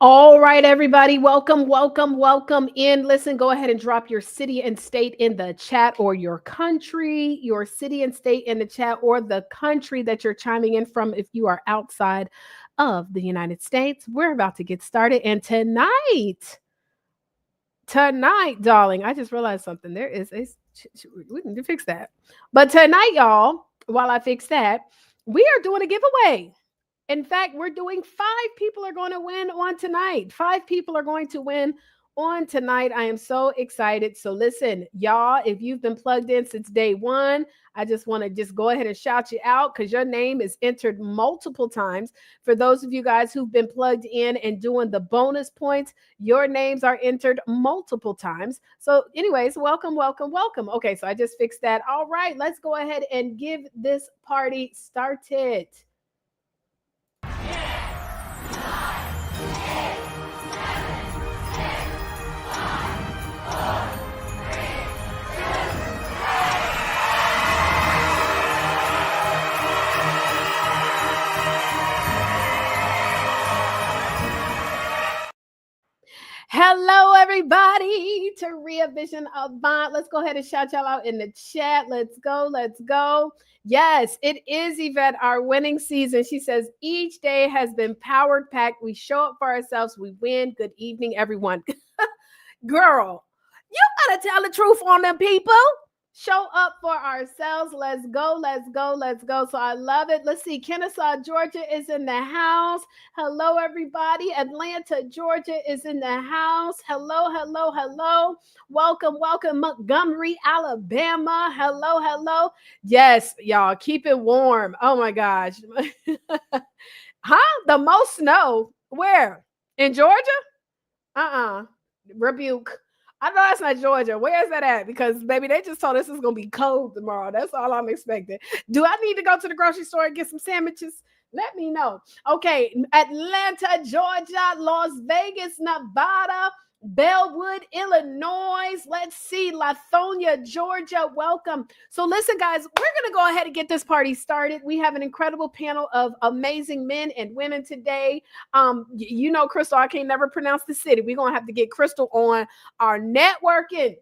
All right, everybody. Welcome in. Listen, go ahead and drop your city and state in the chat or your country, your city and state in the chat or the country that you're chiming in from if you are outside of the United States. We're about to get started. And tonight, darling, I just realized something. There is we need to fix that. But tonight, y'all, while I fix that, we are doing a giveaway. In fact, we're doing 5 people are going to win on tonight. 5 people are going to win on tonight. I am so excited. So listen, y'all, if you've been plugged in since day one, I just want to just go ahead and shout you out because your name is entered multiple times. For those of you guys who've been plugged in and doing the bonus points, your names are entered multiple times. So anyways, welcome. Okay, so I just fixed that. All right, let's go ahead and give this party started. Hello, everybody. Taria Vision Avant. Let's go ahead and shout y'all out in the chat. Let's go. Yes, it is Yvette, our winning season. She says, each day has been powered packed. We show up for ourselves. We win. Good evening, everyone. Girl, you gotta tell the truth on them people. Show up for ourselves. Let's go. So I love it. Let's see. Kennesaw, Georgia is in the house. Hello, everybody. Atlanta, Georgia is in the house. Hello. Welcome. Montgomery, Alabama. Hello. Yes, y'all, keep it warm. Oh my gosh. Huh? The most snow. Where? In Georgia? Rebuke. I know that's not Georgia. Where is that at? Because, baby, they just told us it's going to be cold tomorrow. That's all I'm expecting. Do I need to go to the grocery store and get some sandwiches? Let me know. Okay, Atlanta, Georgia, Las Vegas, Nevada, Bellwood, Illinois. Let's see, Lithonia, Georgia. Welcome. So listen, guys, we're going to go ahead and get this party started. We have an incredible panel of amazing men and women today. You know, Crystal, I can't never pronounce the city. We're going to have to get Crystal on our networking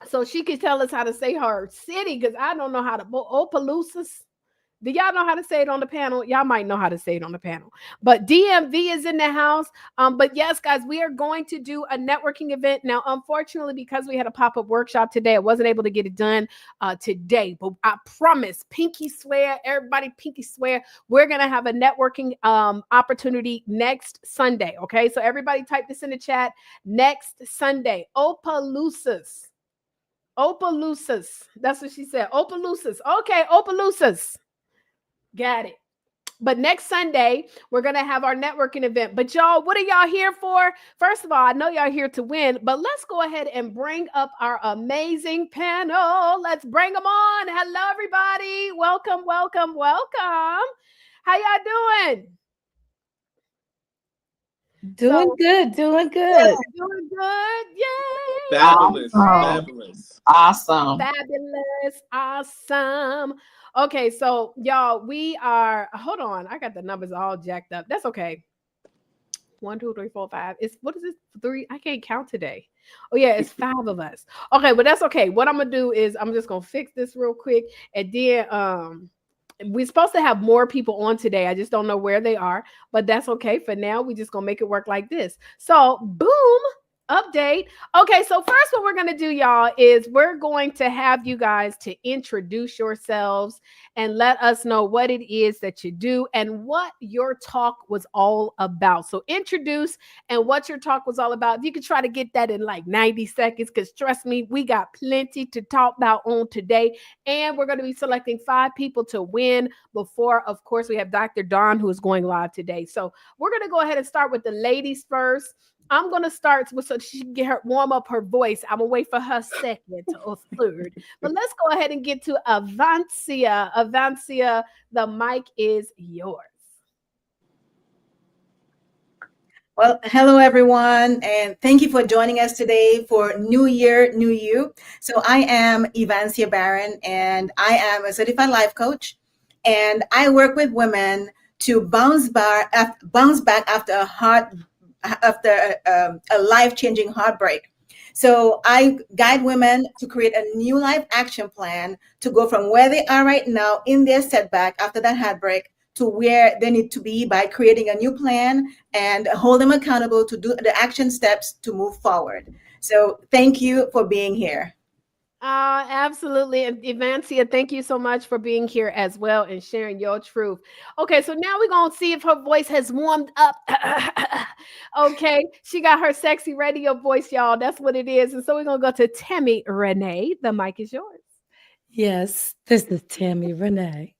so she can tell us how to say her city because I don't know how to. Opelousas. Do y'all know how to say it on the panel? Y'all might know how to say it on the panel. But DMV is in the house. But yes, guys, we are going to do a networking event. Now, unfortunately, because we had a pop-up workshop today, I wasn't able to get it done today. But I promise, pinky swear, everybody pinky swear, we're going to have a networking opportunity next Sunday. Okay, so everybody type this in the chat. Next Sunday, Opelousas. That's what she said. Opelousas. Okay, Opelousas. Got it. But next Sunday, we're going to have our networking event. But y'all, what are y'all here for? First of all, I know y'all here to win, but let's go ahead and bring up our amazing panel. Let's bring them on. Hello, everybody. Welcome. How y'all doing? Doing good. Doing good. Yay. Fabulous. Awesome. Okay, so y'all, we are, hold on. I got the numbers all jacked up. That's okay. 1, 2, 3, 4, 5. What is this? 3? I can't count today. Oh yeah, it's 5 of us. Okay, but that's okay. What I'm gonna do is I'm just gonna fix this real quick, and then we're supposed to have more people on today. I just don't know where they are, but that's okay. For now, we're just gonna make it work like this. So boom. Update. Okay, so first what we're going to do, y'all, is we're going to have you guys to introduce yourselves and let us know what it is that you do and what your talk was all about. So introduce and what your talk was all about. If you could try to get that in like 90 seconds, because trust me, we got plenty to talk about on today. And we're going to be selecting 5 people to win before, of course, we have Dr. Dawn, who is going live today. So we're going to go ahead and start with the ladies first. I'm going to start with so she can get her warm up her voice. I'm going to wait for her second or third. But let's go ahead and get to Avancia. Avancia, the mic is yours. Well, hello, everyone, and thank you for joining us today for New Year, New You. So I am Evancia Barron, and I am a certified life coach, and I work with women to bounce back after a after a life-changing heartbreak. So I guide women to create a new life action plan to go from where they are right now in their setback after that heartbreak to where they need to be by creating a new plan and hold them accountable to do the action steps to move forward. So thank you for being here. Absolutely. And Evancia, thank you so much for being here as well and sharing your truth. Okay, so now we're going to see if her voice has warmed up. Okay, she got her sexy radio voice, y'all. That's what it is. And so we're going to go to Tammy Renee. The mic is yours. Yes, this is Tammy Renee.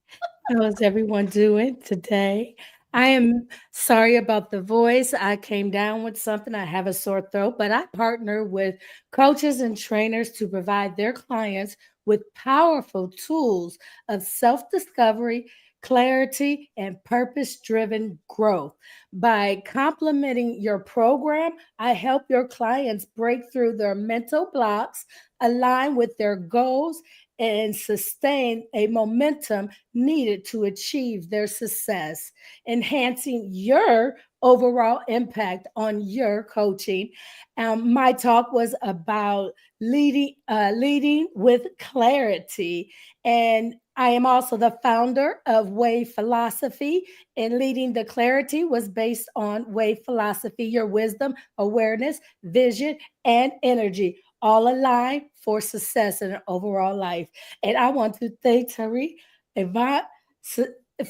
How's everyone doing today? I am sorry about the voice. I came down with something. I have a sore throat, but I partner with coaches and trainers to provide their clients with powerful tools of self-discovery, clarity, and purpose-driven growth. By complementing your program, I help your clients break through their mental blocks, align with their goals, and sustain a momentum needed to achieve their success, enhancing your overall impact on your coaching. My talk was about leading with clarity. And I am also the founder of Wave Philosophy, and leading the clarity was based on Wave Philosophy, your wisdom, awareness, vision, and energy, all aligned for success in an overall life. And I want to thank Tari Yvonne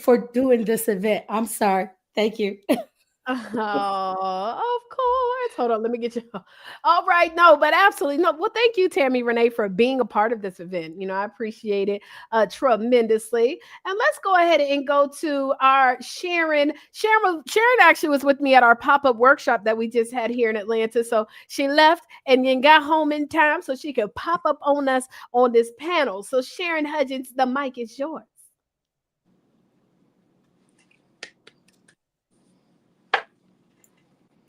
for doing this event. I'm sorry. Thank you. Oh, of course. Hold on, let me get you. All right, no, but absolutely no. Well, thank you, Tammy Renee, for being a part of this event. I appreciate it tremendously. And let's go ahead and go to our Sharon. Sharon actually was with me at our pop-up workshop that we just had here in Atlanta. So she left and then got home in time so she could pop up on us on this panel. So Sharon Hudgens, the mic is yours.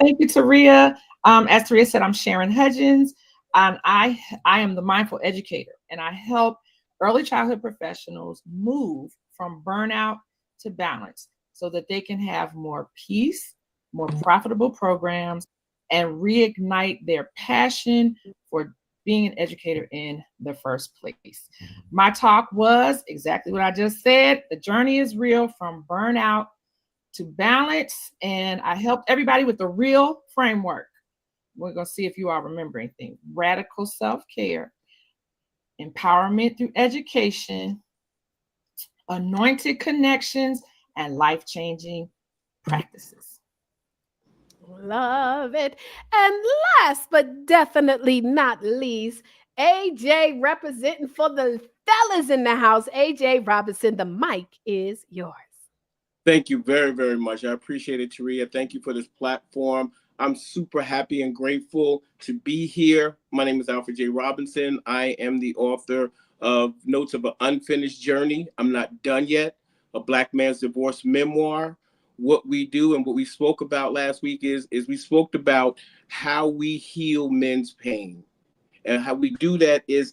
Thank you, Taria. As Taria said, I'm Sharon Hudgens. I am the mindful educator, and I help early childhood professionals move from burnout to balance so that they can have more peace, more profitable programs, and reignite their passion for being an educator in the first place. My talk was exactly what I just said. The journey is real, from burnout to balance, and I helped everybody with the real framework. We're going to see if you all remember anything. Radical self-care, empowerment through education, anointed connections, and life-changing practices. Love it. And last but definitely not least, AJ representing for the fellas in the house. AJ Robinson, the mic is yours. Thank you very, very much. I appreciate it, Taria. Thank you for this platform. I'm super happy and grateful to be here. My name is Alfred J. Robinson. I am the author of Notes of an Unfinished Journey. I'm Not Done Yet, a Black man's divorce memoir. What we do and what we spoke about last week is we spoke about how we heal men's pain. And how we do that is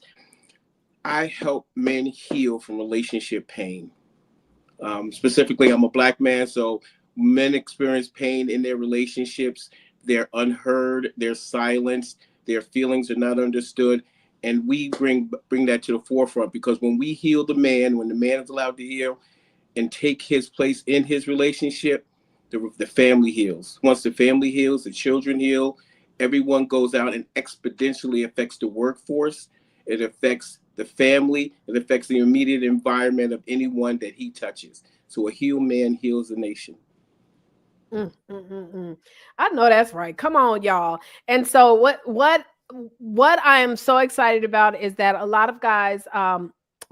I help men heal from relationship pain. Specifically, I'm a Black man, so men experience pain in their relationships. They're unheard, they're silenced, their feelings are not understood. And we bring that to the forefront, because when we heal the man, when the man is allowed to heal and take his place in his relationship, the family heals. Once the family heals, the children heal, everyone goes out and exponentially affects the workforce. It affects the family. It affects the immediate environment of anyone that he touches. So a healed man heals the nation. I know that's right. Come on, y'all. And so what I am so excited about is that a lot of guys,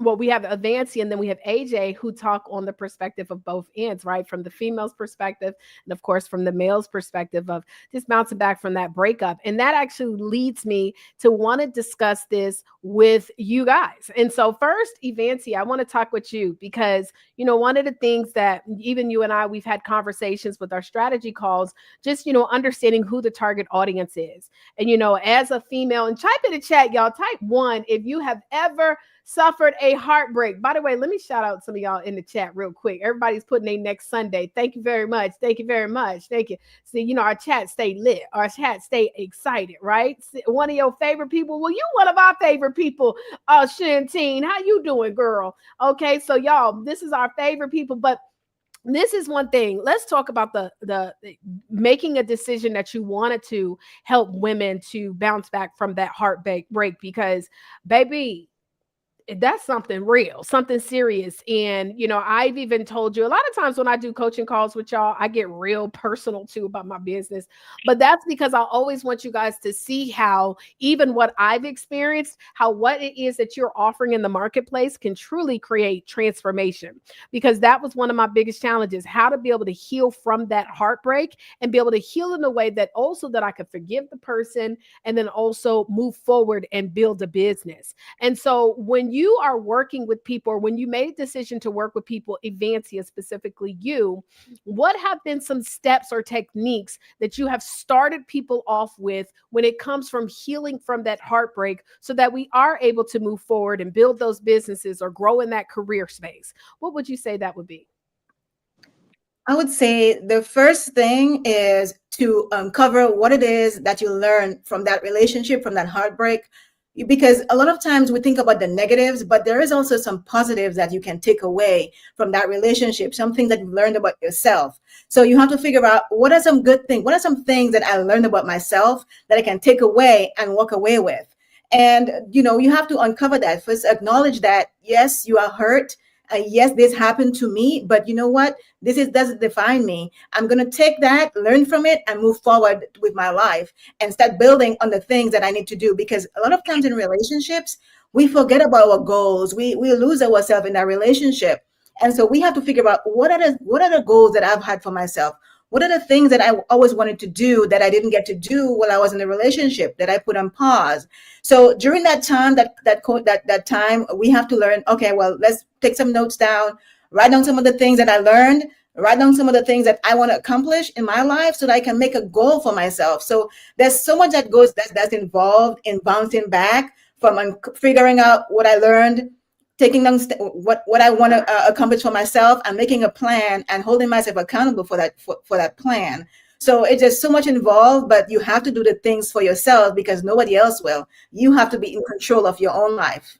we have Avanci and then we have AJ who talk on the perspective of both ends, right? From the female's perspective and of course from the male's perspective of just bouncing back from that breakup. And that actually leads me to want to discuss this with you guys. And so first, Avanci, I want to talk with you because, one of the things that even you and I, we've had conversations with our strategy calls, just, understanding who the target audience is. And, as a female, and type in the chat, y'all, type 1 if you have ever suffered a heartbreak. By the way, let me shout out some of y'all in the chat real quick. Everybody's putting their next Sunday. Thank you very much. Thank you very much. Thank you. See, you know, our chat stay lit. Our chat stay excited, right? One of your favorite people. Well, you one of our favorite people, Shantine. How you doing, girl? Okay, so y'all, this is our favorite people, but this is one thing. Let's talk about the making a decision that you wanted to help women to bounce back from that heartbreak, because baby, that's something real, something serious. And, you know, I've even told you a lot of times when I do coaching calls with y'all, I get real personal too about my business. But that's because I always want you guys to see how even what I've experienced, how what it is that you're offering in the marketplace can truly create transformation. Because that was one of my biggest challenges, how to be able to heal from that heartbreak and be able to heal in a way that also that I could forgive the person and then also move forward and build a business. And so when you are working with people, or when you made a decision to work with people, Evancia specifically you, what have been some steps or techniques that you have started people off with when it comes from healing from that heartbreak so that we are able to move forward and build those businesses or grow in that career space? What would you say that would be? I would say the first thing is to uncover what it is that you learn from that relationship, from that heartbreak. Because a lot of times we think about the negatives, but there is also some positives that you can take away from that relationship, something that you've learned about yourself. So you have to figure out what are some good things, what are some things that I learned about myself that I can take away and walk away with. And, you know, you have to uncover that. First, acknowledge that, yes, you are hurt. Yes, this happened to me, but you know what? Doesn't define me. I'm going to take that, learn from it, and move forward with my life and start building on the things that I need to do. Because a lot of times in relationships, we forget about our goals. We lose ourselves in that relationship. And so we have to figure out what are the goals that I've had for myself? What are the things that I always wanted to do that I didn't get to do while I was in the relationship that I put on pause? So during that time, that time, we have to learn, okay, well, let's take some notes down, write down some of the things that I learned, write down some of the things that I want to accomplish in my life so that I can make a goal for myself. So there's so much that's involved in bouncing back from figuring out what I learned, taking down what I want to accomplish for myself, and making a plan and holding myself accountable for that plan. So it's just so much involved, but you have to do the things for yourself because nobody else will. You have to be in control of your own life.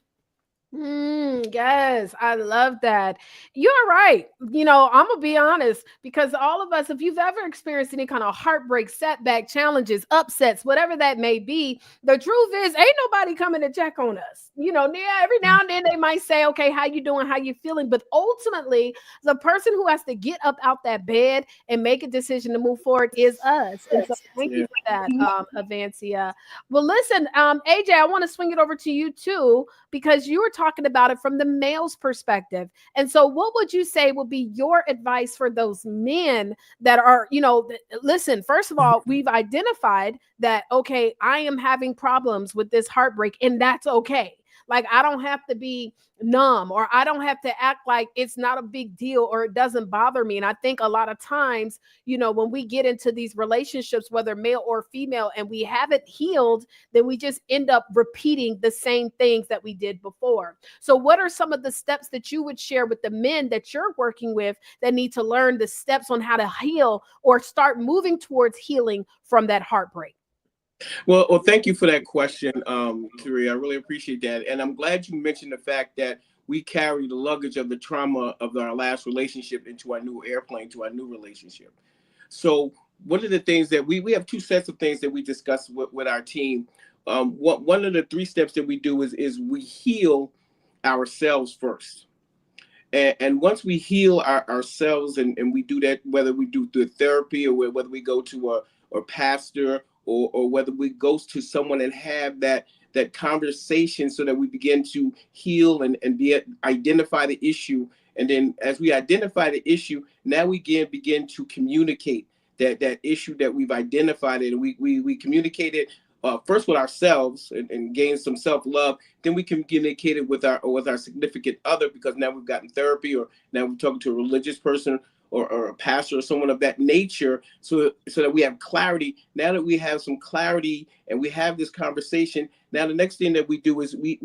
Yes, I love that. You're right. You know, I'm gonna be honest, because all of us, if you've ever experienced any kind of heartbreak, setback, challenges, upsets, whatever that may be, the truth is ain't nobody coming to check on us. You know, every now and then they might say, okay, how you doing? How you feeling? But ultimately, the person who has to get up out that bed and make a decision to move forward is us. And so thank you for that, Evancia. Well, listen, AJ, I want to swing it over to you too, because you were talking about it from the male's perspective. And so what would you say would be your advice for those men that are, you know, listen, first of all, we've identified that, okay, I am having problems with this heartbreak, and that's okay. Like, I don't have to be numb, or I don't have to act like it's not a big deal or it doesn't bother me. And I think a lot of times, you know, when we get into these relationships, whether male or female, and we haven't healed, then we just end up repeating the same things that we did before. So what are some of the steps that you would share with the men that you're working with that need to learn the steps on how to heal or start moving towards healing from that heartbreak? Well, thank you for that question, Turi. I really appreciate that. And I'm glad you mentioned the fact that we carry the luggage of the trauma of our last relationship into our new airplane, to our new relationship. So one of the things that we have two sets of things that we discuss with our team. One of the three steps that we do is we heal ourselves first. And once we heal ourselves, and we do that, whether we do through therapy or whether we go to a pastor, or whether we go to someone and have that conversation so that we begin to heal and identify the issue. And then as we identify the issue, now we begin to communicate that issue that we've identified, and we communicate it first with ourselves and gain some self-love. Then we communicate it with our significant other, because now we've gotten therapy, or now we're talking to a religious person or a pastor or someone of that nature, so that we have clarity. Now that we have some clarity and we have this conversation, now the next thing that we do is we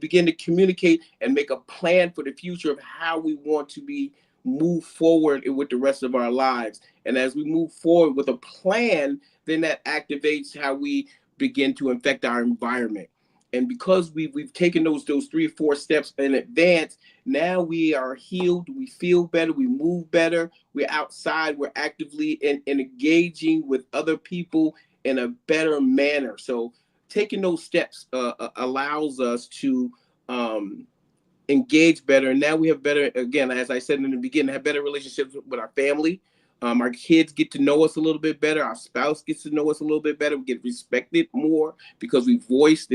begin to communicate and make a plan for the future of how we want to be move forward with the rest of our lives. And as we move forward with a plan, then that activates how we begin to affect our environment. And because we've taken those 3 or 4 steps in advance, now we are healed, we feel better, we move better, we're outside, we're actively engaging with other people in a better manner. So taking those steps allows us to engage better. And now we have better, again, as I said in the beginning, have better relationships with our family. Our kids get to know us a little bit better. Our spouse gets to know us a little bit better. We get respected more because we voiced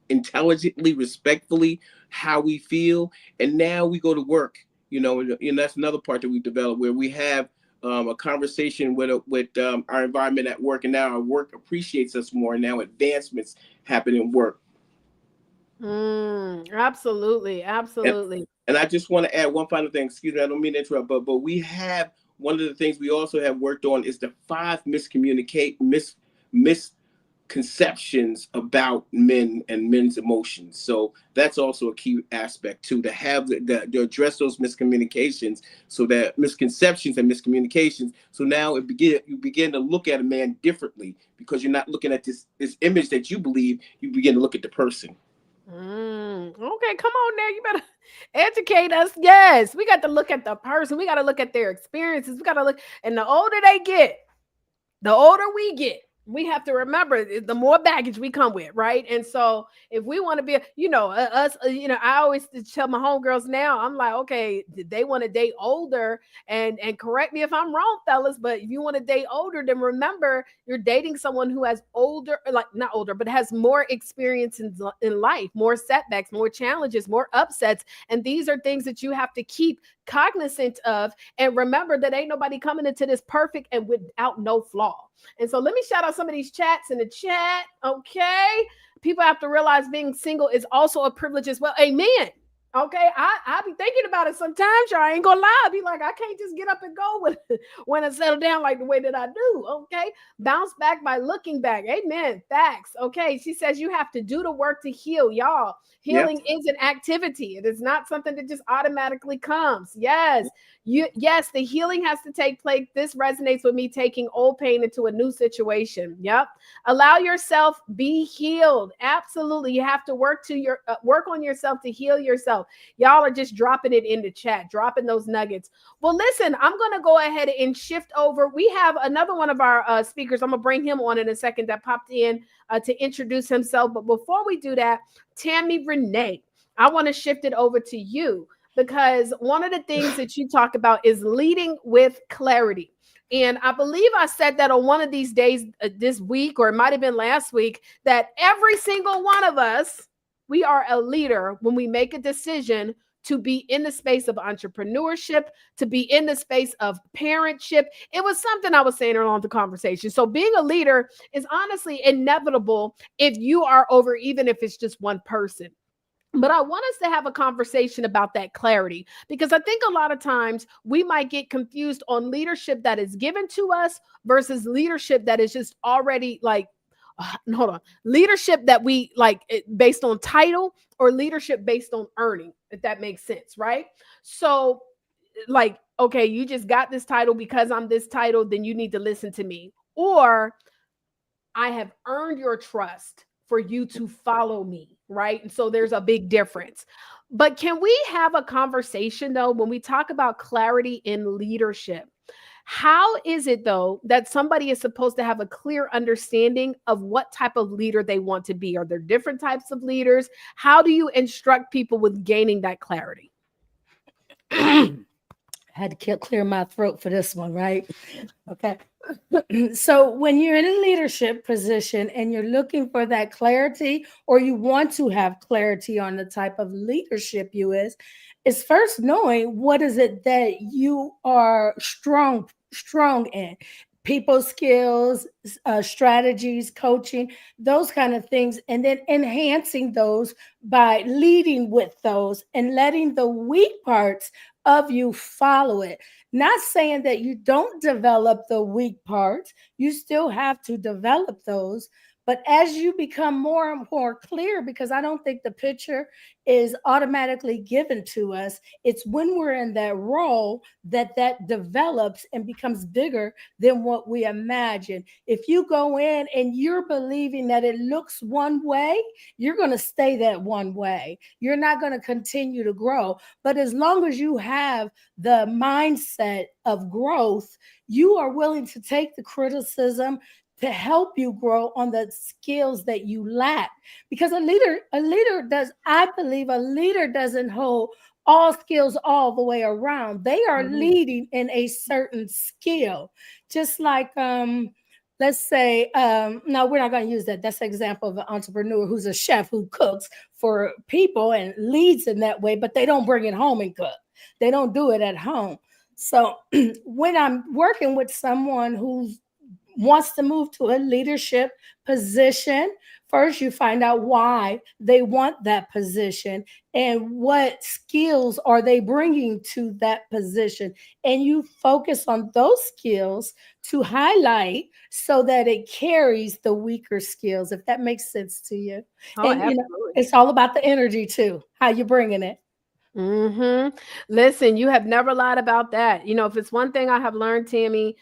intelligently, respectfully how we feel. And now we go to work, and that's another part that we've developed, where we have a conversation with our environment at work, and now our work appreciates us more, and now advancements happen in work. Absolutely. And I just want to add one final thing. Excuse me, I don't mean to interrupt, but we have, one of the things we also have worked on is the 5 misconceptions about men and men's emotions. So that's also a key aspect too, to have to address those miscommunications, so that misconceptions and miscommunications. So now you begin to look at a man differently, because you're not looking at this image that you believe. You begin to look at the person. Okay, come on now. You better educate us. Yes, we got to look at the person. We got to look at their experiences. We got to look, and the older they get, the older we get, we have to remember the more baggage we come with, right? And so if we want to be, I always tell my homegirls now, I'm like, okay, they want to date older, and correct me if I'm wrong, fellas, but if you want to date older, then remember you're dating someone who has not older, but has more experience in life, more setbacks, more challenges, more upsets. And these are things that you have to keep cognizant of, and remember that ain't nobody coming into this perfect and without no flaw. And so let me shout out some of these chats in the chat. Okay, people have to realize being single is also a privilege as well. Amen. Okay, I be thinking about it sometimes. Y'all, I ain't gonna lie. I be like, I can't just get up and go when I settle down like the way that I do. Okay, bounce back by looking back. Amen. Facts. Okay, she says you have to do the work to heal, y'all. Healing is an activity. It is not something that just automatically comes. Yes, the healing has to take place. This resonates with me, taking old pain into a new situation. Yep. Allow yourself, be healed. Absolutely. You have to work on yourself to heal yourself. Y'all are just dropping it in the chat, dropping those nuggets. Well, listen, I'm going to go ahead and shift over. We have another one of our speakers. I'm going to bring him on in a second, that popped in to introduce himself. But before we do that, Tammy Renee, I want to shift it over to you, because one of the things that you talk about is leading with clarity. And I believe I said that on one of these days this week, or it might have been last week, that every single one of us, we are a leader when we make a decision to be in the space of entrepreneurship, to be in the space of parentship. It was something I was saying along the conversation. So being a leader is honestly inevitable if you are over, even if it's just one person. But I want us to have a conversation about that clarity, because I think a lot of times we might get confused on leadership that is given to us versus leadership that is just already leadership that we like based on title, or leadership based on earning, if that makes sense, right? So okay, you just got this title because I'm this title, then you need to listen to me. Or I have earned your trust for you to follow me, right? And so there's a big difference. But can we have a conversation though, when we talk about clarity in leadership? How is it though that somebody is supposed to have a clear understanding of what type of leader they want to be? Are there different types of leaders? How do you instruct people with gaining that clarity? I had to clear my throat for this one, right? Okay. So when you're in a leadership position and you're looking for that clarity, or you want to have clarity on the type of leadership you is first knowing what is it that you are strong in. people skills, strategies, coaching, those kind of things, and then enhancing those by leading with those and letting the weak parts of you follow it. Not saying that you don't develop the weak parts, you still have to develop those. But as you become more and more clear, because I don't think the picture is automatically given to us, it's when we're in that role that develops and becomes bigger than what we imagine. If you go in and you're believing that it looks one way, you're going to stay that one way. You're not going to continue to grow. But as long as you have the mindset of growth, you are willing to take the criticism to help you grow on the skills that you lack. Because I believe a leader doesn't hold all skills all the way around. They are leading in a certain skill. Just like, let's say, no, we're not going to use that. That's an example of an entrepreneur who's a chef who cooks for people and leads in that way, but they don't bring it home and cook. They don't do it at home. So when I'm working with someone who wants to move to a leadership position, first you find out why they want that position and what skills are they bringing to that position. And you focus on those skills to highlight so that it carries the weaker skills, if that makes sense to you. Oh, and you know, it's all about the energy too, how you're bringing it. Listen, you have never lied about that. You know, if it's one thing I have learned, Tammy,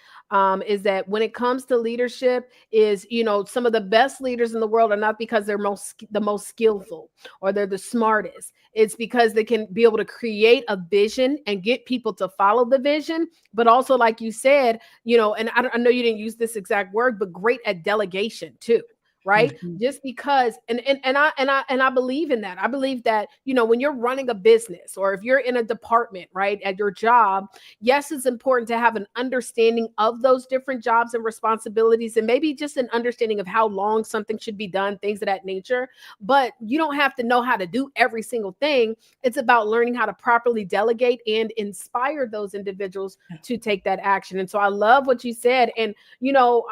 is that when it comes to leadership, is, you know, some of the best leaders in the world are not because they're the most skillful or they're the smartest. It's because they can be able to create a vision and get people to follow the vision. But also, like you said, you know, and I know you didn't use this exact word, but great at delegation too. Right. Just because, and I believe in that. I believe that, you know, when you're running a business or if you're in a department, right, at your job, yes, it's important to have an understanding of those different jobs and responsibilities, and maybe just an understanding of how long something should be done, things of that nature. But you don't have to know how to do every single thing. It's about learning how to properly delegate and inspire those individuals to take that action. And so I love what you said. And, you know,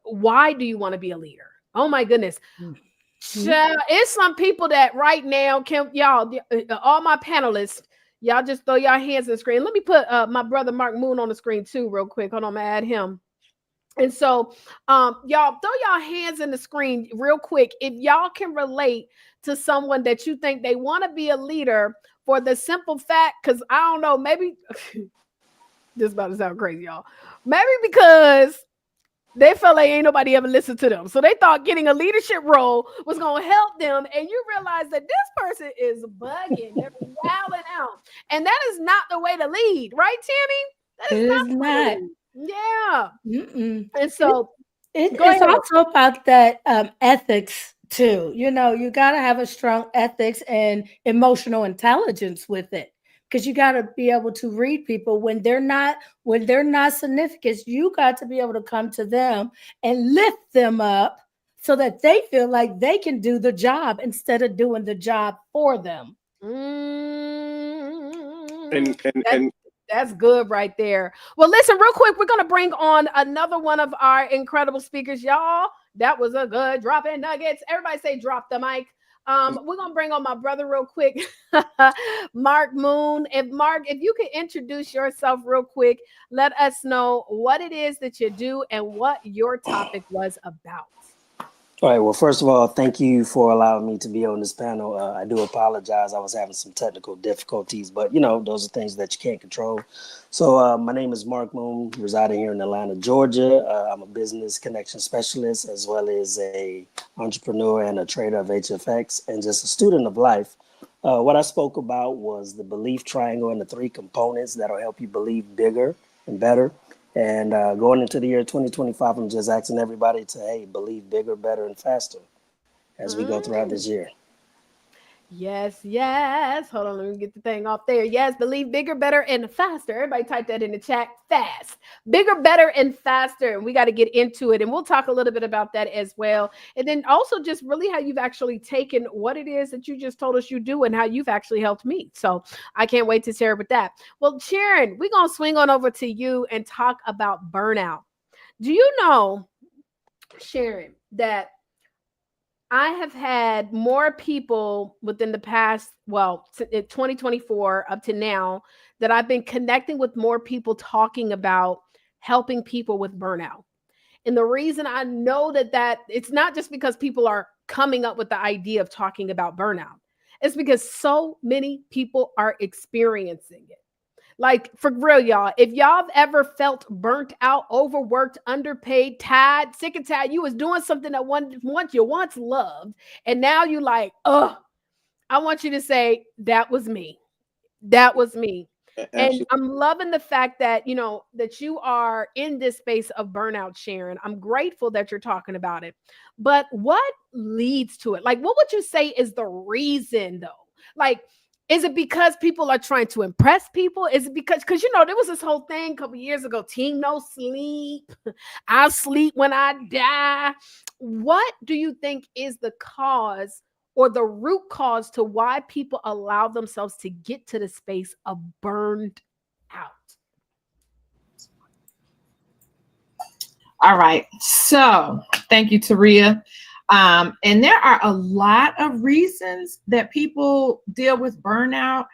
why do you want to be a leader? Oh my goodness. It's some people that right now can, y'all, all my panelists, y'all just throw your hands on the screen. Let me put my brother Mark Moon on the screen too, real quick. Hold on, I'm gonna add him. And so y'all throw your hands in the screen real quick if y'all can relate to someone that you think they want to be a leader for the simple fact, because I don't know, maybe this is about to sound crazy, y'all. Maybe because they felt like ain't nobody ever listened to them. So they thought getting a leadership role was going to help them. And you realize that this person is bugging. They're wilding out. And that is not the way to lead. Right, Tammy? That is not. Yeah. And so it's also about that ethics too. You know, you got to have a strong ethics and emotional intelligence with it. Because you got to be able to read people when they're not significant. You got to be able to come to them and lift them up so that they feel like they can do the job instead of doing the job for them. That's good right there. Well, listen, real quick, we're going to bring on another one of our incredible speakers, y'all. That was a good drop in nuggets. Everybody say drop the mic. We're going to bring on my brother real quick, Mark Moon. Mark, if you could introduce yourself real quick, let us know what it is that you do and what your topic was about. All right. Well, first of all, thank you for allowing me to be on this panel. I do apologize. I was having some technical difficulties, but, you know, those are things that you can't control. So my name is Mark Moon, residing here in Atlanta, Georgia. I'm a business connection specialist, as well as a entrepreneur and a trader of HFX, and just a student of life. What I spoke about was the belief triangle and the 3 components that'll help you believe bigger and better. And going into the year 2025, I'm just asking everybody to, hey, believe bigger, better, and faster as we go throughout this year. Yes, yes. Hold on, let me get the thing off there. Yes, believe bigger, better, and faster. Everybody type that in the chat. Fast. Bigger, better, and faster. And we got to get into it. And we'll talk a little bit about that as well. And then also just really how you've actually taken what it is that you just told us you do and how you've actually helped me. So I can't wait to share with that. Well, Sharon, we're going to swing on over to you and talk about burnout. Do you know, Sharon, that I have had more people within the past, well, in 2024 up to now, that I've been connecting with more people talking about helping people with burnout. And the reason I know that it's not just because people are coming up with the idea of talking about burnout. It's because so many people are experiencing it. Like for real, y'all. If y'all have ever felt burnt out, overworked, underpaid, tired, sick and tired, you was doing something that once you once loved, and now you like, oh, I want you to say, that was me. That was me. And Absolutely. I'm loving the fact that, that you are in this space of burnout, Sharon. I'm grateful that you're talking about it. But what leads to it? Like, what would you say is the reason, though? Like, is it because people are trying to impress people? Is it because there was this whole thing a couple years ago, team no sleep. I'll sleep when I die. What do you think is the cause or the root cause to why people allow themselves to get to the space of burned out? All right. So thank you, Taria. And there are a lot of reasons that people deal with burnout.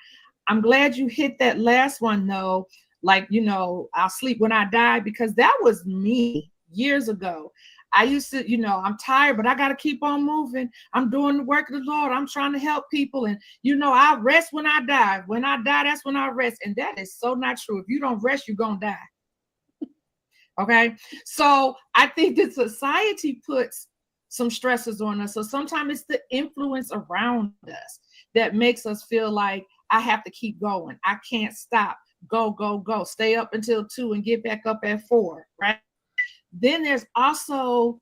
I'm glad you hit that last one, though. Like, I'll sleep when I die, because that was me years ago. I used to, I'm tired, but I got to keep on moving. I'm doing the work of the Lord. I'm trying to help people. And, I rest when I die. When I die, that's when I rest. And that is so not true. If you don't rest, you're going to die. Okay. So I think that society puts some stresses on us. So sometimes it's the influence around us that makes us feel like I have to keep going. I can't stop. Go, go, go. Stay up until 2 and get back up at 4. Right. Then there's also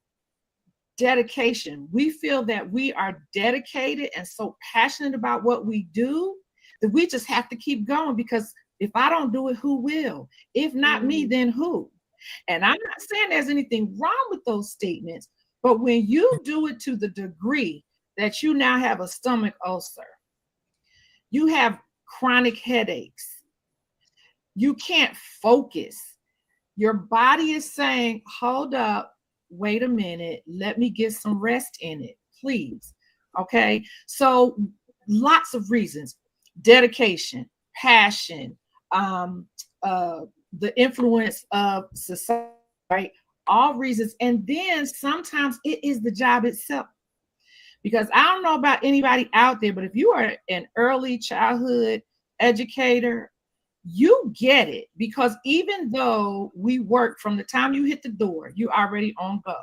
dedication. We feel that we are dedicated and so passionate about what we do that we just have to keep going, because if I don't do it, who will? If not me, then who? And I'm not saying there's anything wrong with those statements, but when you do it to the degree that you now have a stomach ulcer, you have chronic headaches, you can't focus. Your body is saying, hold up, wait a minute, let me get some rest in it, please. Okay, so lots of reasons: dedication, passion, the influence of society, right? All reasons. And then sometimes it is the job itself. Because I don't know about anybody out there, but if you are an early childhood educator, you get it, because even though we work from the time you hit the door, you're already on go,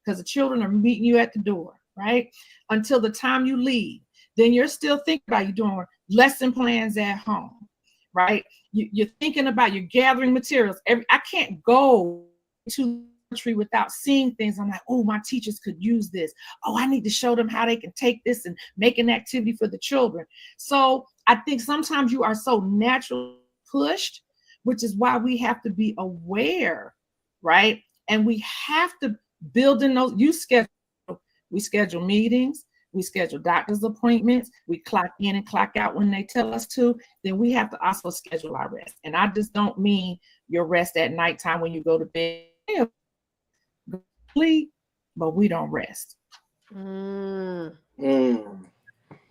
because the children are meeting you at the door, right? Until the time you leave, then you're still thinking about you doing lesson plans at home, right? You're thinking about, you're gathering materials. I can't go to the country without seeing things. I'm like, oh, my teachers could use this. Oh, I need to show them how they can take this and make an activity for the children. So I think sometimes you are so naturally pushed, which is why we have to be aware, right? And we have to build in those. We schedule meetings, we schedule doctor's appointments, we clock in and clock out when they tell us to. Then we have to also schedule our rest. And I just don't mean your rest at nighttime when you go to bed, sleep, but we don't rest.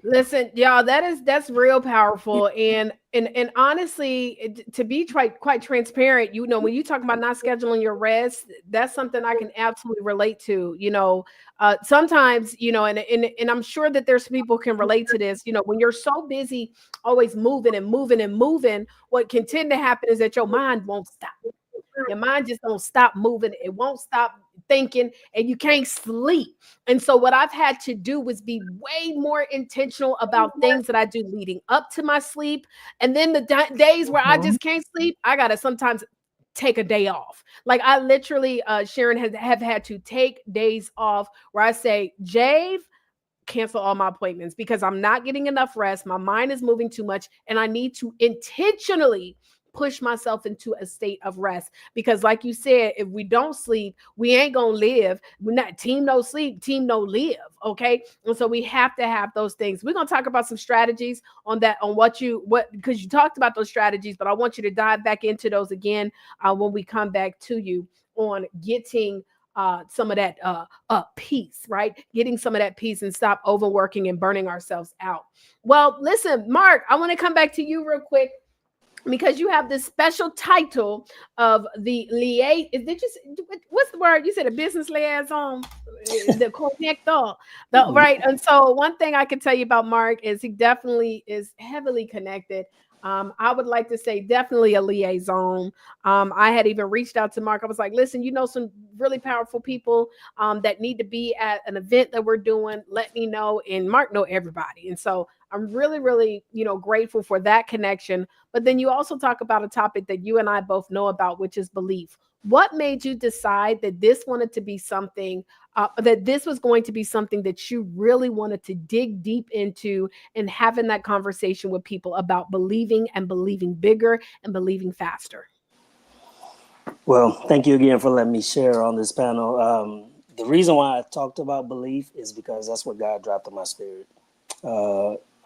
Listen, y'all, that's real powerful. And honestly, to be quite transparent, when you talk about not scheduling your rest, that's something I can absolutely relate to. Sometimes, and I'm sure that there's people can relate to this. When you're so busy, always moving and moving and moving, what can tend to happen is that your mind won't stop. Your mind just don't stop moving. It won't stop thinking, and you can't sleep. And so what I've had to do was be way more intentional about things that I do leading up to my sleep. And then the days where I just can't sleep, I got to sometimes take a day off. Like I literally, Sharon, have had to take days off where I say, Jave, cancel all my appointments because I'm not getting enough rest. My mind is moving too much, and I need to intentionally push myself into a state of rest, because like you said, if we don't sleep, we ain't gonna live. We're not team no sleep, team no live. Okay. And so we have to have those things. We're gonna talk about some strategies on that, on because you talked about those strategies, but I want you to dive back into those again when we come back to you. on getting some of that peace, right? Getting some of that peace and stop overworking and burning ourselves out. Well, listen, Mark, I want to come back to you real quick because you have this special title of the liaison. Did you? What's the word? You said a business liaison, the connector, right? And so one thing I can tell you about Mark is he definitely is heavily connected. I would like to say definitely a liaison. I had even reached out to Mark. I was like, listen, you know, some really powerful people that need to be at an event that we're doing. Let me know. And Mark know everybody. And so I'm really, really, grateful for that connection. But then you also talk about a topic that you and I both know about, which is belief. What made you decide that this wanted to be something, that this was going to be something that you really wanted to dig deep into and having that conversation with people about believing and believing bigger and believing faster? Well, thank you again for letting me share on this panel. The reason why I talked about belief is because that's what God dropped in my spirit.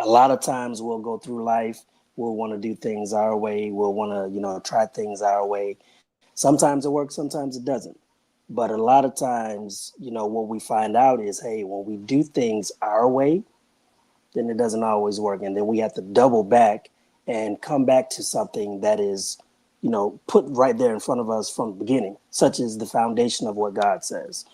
A lot of times we'll go through life, we'll want to do things our way, we'll want to, try things our way. Sometimes it works, sometimes it doesn't. But a lot of times, what we find out is, hey, when we do things our way, then it doesn't always work. And then we have to double back and come back to something that is, put right there in front of us from the beginning, such as the foundation of what God says.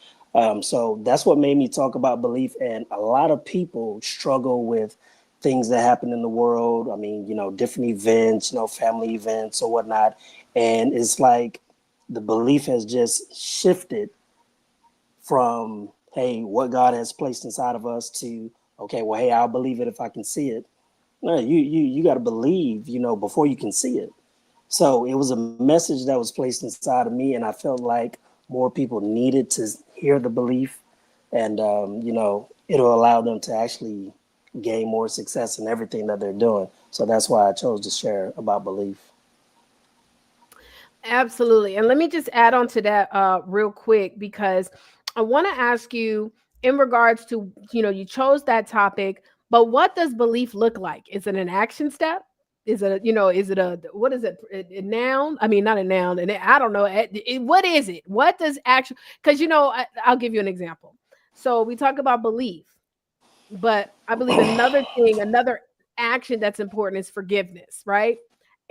So that's what made me talk about belief. And a lot of people struggle with things that happen in the world. I mean, different events, family events or whatnot. And it's like the belief has just shifted from, hey, what God has placed inside of us to, okay, well, hey, I'll believe it if I can see it. No, you got to believe, before you can see it. So it was a message that was placed inside of me, and I felt like more people needed to hear the belief, and it'll allow them to actually gain more success in everything that they're doing. So that's why I chose to share about belief. Absolutely. And let me just add on to that real quick, because I want to ask you in regards to, you chose that topic, but what does belief look like? Is it an action step? Is it, what is it? A noun? I mean, not a noun. And I don't know. What is it? What does action? Because, I'll give you an example. So we talk about belief, but I believe another action that's important is forgiveness, right?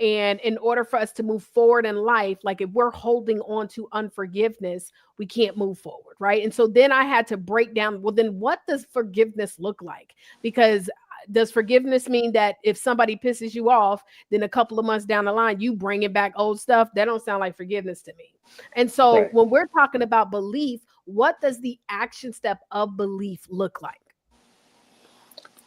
And in order for us to move forward in life, like if we're holding on to unforgiveness, we can't move forward, right? And so then I had to break down, well, then what does forgiveness look like? Because does forgiveness mean that if somebody pisses you off, then a couple of months down the line, you bringing back old stuff? That don't sound like forgiveness to me. And so Right. when we're talking about belief, what does the action step of belief look like?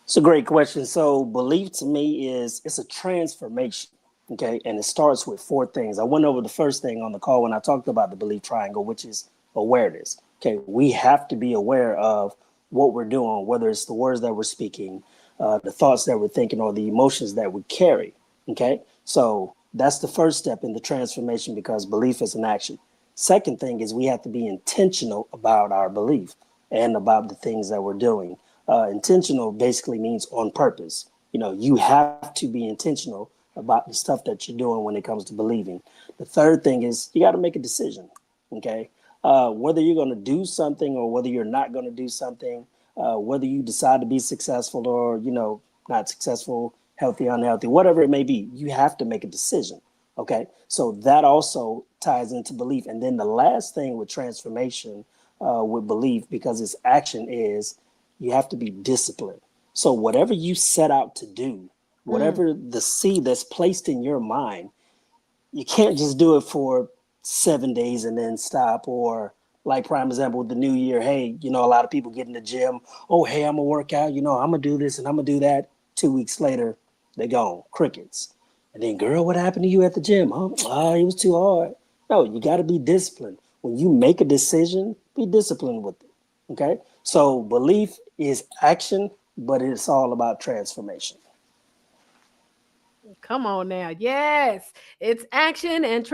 It's a great question. So belief to me it's a transformation. Okay. And it starts with 4 things. I went over the first thing on the call when I talked about the belief triangle, which is awareness. Okay. We have to be aware of what we're doing, whether it's the words that we're speaking, the thoughts that we're thinking, or the emotions that we carry. Okay. So that's the first step in the transformation, because belief is an action. Second thing is we have to be intentional about our belief and about the things that we're doing. Intentional basically means on purpose. You have to be intentional about the stuff that you're doing when it comes to believing. The third thing is you got to make a decision. Okay. Whether you're going to do something or whether you're not going to do something, whether you decide to be successful or, not successful, healthy, unhealthy, whatever it may be, you have to make a decision. Okay. So that also ties into belief. And then the last thing with transformation, with belief, because it's action, is you have to be disciplined. So whatever you set out to do, whatever the seed that's placed in your mind, you can't just do it for 7 days and then stop. Or like prime example with the new year, hey, a lot of people get in the gym. Oh, hey, I'm gonna work out. I'm gonna do this and I'm gonna do that. 2 weeks later, they're gone, crickets. And then, girl, what happened to you at the gym? Oh, it was too hard. No, you got to be disciplined. When you make a decision, be disciplined with it. Okay. So belief is action, but it's all about transformation. Come on now. Yes, it's action and